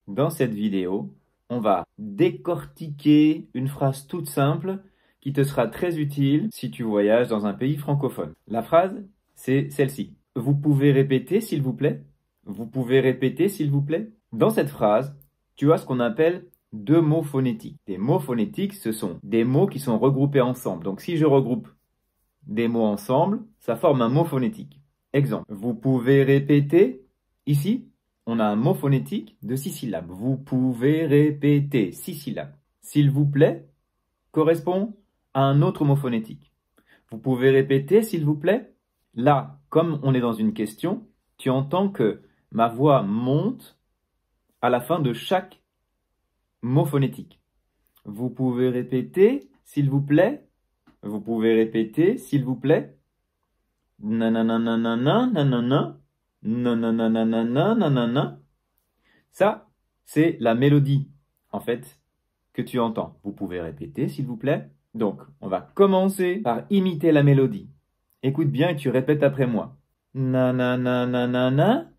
Dans cette vidéo, on va décortiquer une phrase toute simple qui te sera très utile si tu voyages dans un pays francophone. La phrase, c'est celle-ci. Vous pouvez répéter, s'il vous plaît? Vous pouvez répéter, s'il vous plaît? Dans cette phrase, tu as ce qu'on appelle deux mots phonétiques. Des mots phonétiques, ce sont des mots qui sont regroupés ensemble. Donc si je regroupe des mots ensemble, ça forme un mot phonétique. Exemple, vous pouvez répéter, ici, on a un mot phonétique de 6 syllabes. Vous pouvez répéter 6 syllabes. S'il vous plaît correspond à un autre mot phonétique. Vous pouvez répéter, s'il vous plaît? Là, comme on est dans une question, tu entends que ma voix monte à la fin de chaque mot phonétique. Vous pouvez répéter, s'il vous plaît? Vous pouvez répéter, s'il vous plaît? Nanana, nanana, nanana. Ça, c'est la mélodie, en fait, que tu entends. Vous pouvez répéter, s'il vous plaît? Donc, on va commencer par imiter la mélodie. Écoute bien et tu répètes après moi. Nanana, nanana.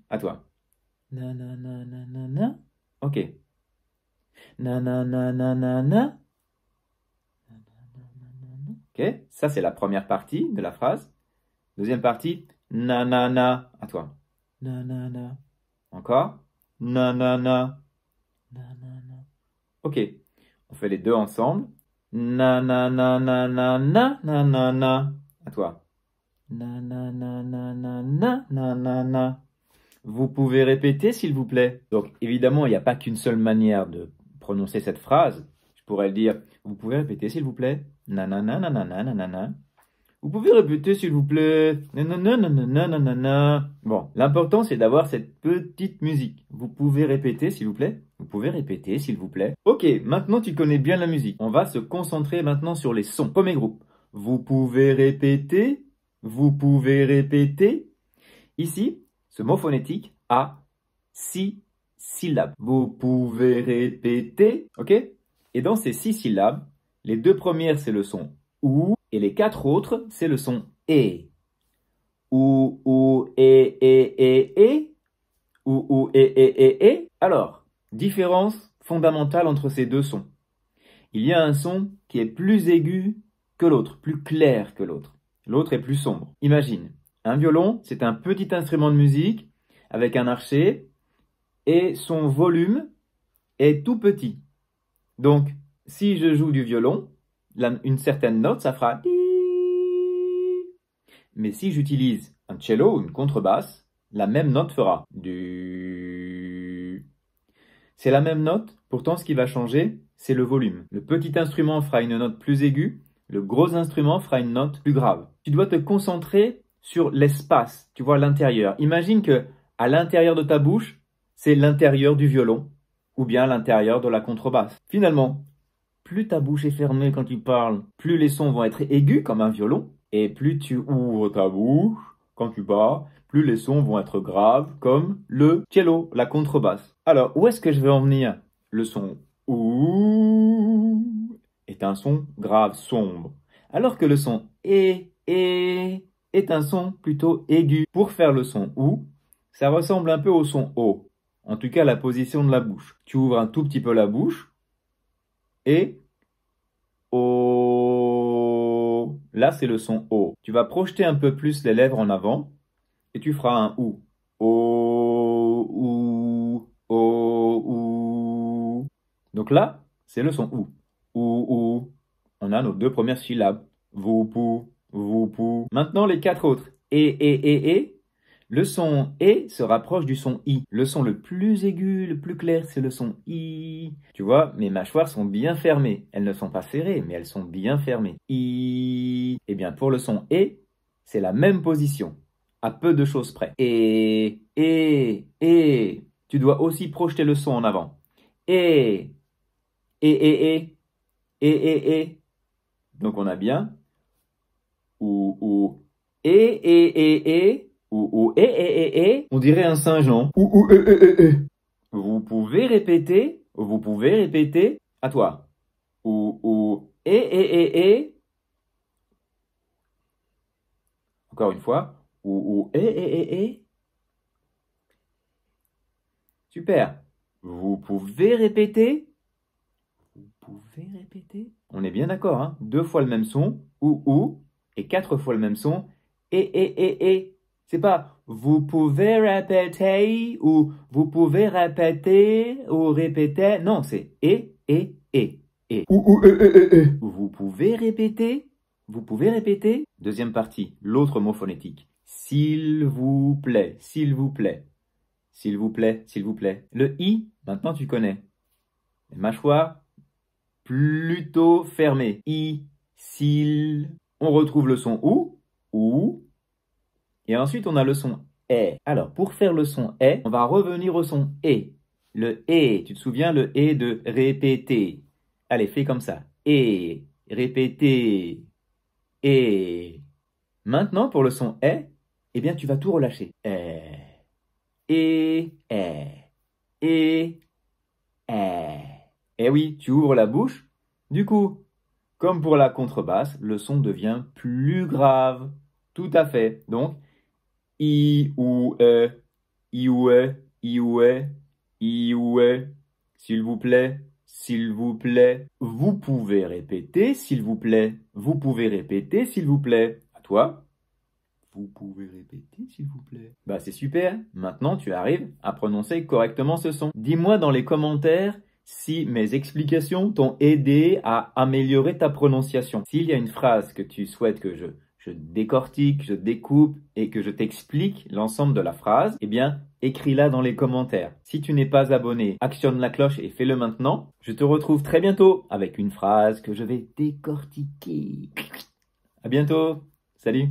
À toi. Nanana, nanana. Ok. Nanana, nanana. Ok, ça c'est la première partie de la phrase. Deuxième partie, nanana. À toi. Nanana. Encore. Nanana. Nanana. Ok, on fait les deux ensemble. Nanana, nanana, nanana. À toi. Nanana, nanana, nanana. Vous pouvez répéter, s'il vous plaît? Donc, évidemment, il n'y a pas qu'une seule manière de prononcer cette phrase. Je pourrais dire, vous pouvez répéter, s'il vous plaît? Nanana, nanana, nanana. Vous pouvez répéter, s'il vous plaît? Nanana, nanana, nanana. Bon, l'important, c'est d'avoir cette petite musique. Vous pouvez répéter, s'il vous plaît? Vous pouvez répéter, s'il vous plaît? Ok, maintenant tu connais bien la musique. On va se concentrer maintenant sur les sons. Premier groupe. Vous pouvez répéter? Vous pouvez répéter? Ici, ce mot phonétique a 6 syllabes. Vous pouvez répéter, ok? Et dans ces 6 syllabes, les deux premières, c'est le son OU, et les 4 autres, c'est le son E. OU, E. OU, E. Alors, différence fondamentale entre ces deux sons. Il y a un son qui est plus aigu que l'autre, plus clair que l'autre. L'autre est plus sombre. Imagine, un violon, c'est un petit instrument de musique avec un archet et son volume est tout petit. Donc, si je joue du violon, une certaine note, ça fera di. Mais si j'utilise un cello ou une contrebasse, la même note fera du. C'est la même note, pourtant ce qui va changer, c'est le volume. Le petit instrument fera une note plus aiguë, le gros instrument fera une note plus grave. Tu dois te concentrer sur l'espace, tu vois, l'intérieur. Imagine que à l'intérieur de ta bouche, c'est l'intérieur du violon, ou bien l'intérieur de la contrebasse. Finalement, plus ta bouche est fermée quand tu parles, plus les sons vont être aigus comme un violon, et plus tu ouvres ta bouche quand tu parles, plus les sons vont être graves comme le cello, la contrebasse. Alors, où est-ce que je vais en venir? Le son OU est un son grave, sombre, alors que le son E est un son plutôt aigu. Pour faire le son OU, ça ressemble un peu au son O, en tout cas la position de la bouche. Tu ouvres un tout petit peu la bouche, et O. Là, c'est le son O. Tu vas projeter un peu plus les lèvres en avant et tu feras un OU. O, OU, O, OU. Donc là, c'est le son OU. OU, OU. On a nos deux premières syllabes. Voupou, voupou. Maintenant, les 4 autres. Et. Le son E se rapproche du son I. Le son le plus aigu, le plus clair, c'est le son I. Tu vois, mes mâchoires sont bien fermées. Elles ne sont pas serrées, mais elles sont bien fermées. I. Eh bien, pour le son E, c'est la même position, à peu de choses près. Et. Tu dois aussi projeter le son en avant. Et. Et. Donc, on a bien. Ou. Et. Ou, on dirait un singe, non? Vous pouvez répéter, à toi. Ou, Encore une fois. Ou, Super. Vous pouvez répéter? Vous pouvez répéter? On est bien d'accord, hein? 2 fois le même son, ou, et 4 fois le même son, et. C'est pas vous pouvez répéter, ou vous pouvez répéter, ou répéter. Non, c'est et. Ou, Vous pouvez répéter? Vous pouvez répéter? Deuxième partie, l'autre mot phonétique. S'il vous plaît, s'il vous plaît. S'il vous plaît, s'il vous plaît. Le i, maintenant tu connais. Les mâchoires plutôt fermées. I, s'il. On retrouve le son ou. Et ensuite on a le son est. Alors pour faire le son est, on va revenir au son et. Le et, tu te souviens le et de répéter. Allez, fais comme ça. Et, répéter. Et. Maintenant pour le son est, eh bien tu vas tout relâcher. Et. Eh oui, tu ouvres la bouche. Du coup, comme pour la contrebasse, le son devient plus grave. Tout à fait. Donc, i ou e, i ou e, i ou e, i ou e. S'il vous plaît, s'il vous plaît. Vous pouvez répéter, s'il vous plaît. Vous pouvez répéter, s'il vous plaît. À toi. Vous pouvez répéter, s'il vous plaît. Bah, c'est super. Maintenant, tu arrives à prononcer correctement ce son. Dis-moi dans les commentaires si mes explications t'ont aidé à améliorer ta prononciation. S'il y a une phrase que tu souhaites que je décortique, je découpe et que je t'explique l'ensemble de la phrase, eh bien, écris-la dans les commentaires. Si tu n'es pas abonné, actionne la cloche et fais-le maintenant. Je te retrouve très bientôt avec une phrase que je vais décortiquer. À bientôt. Salut.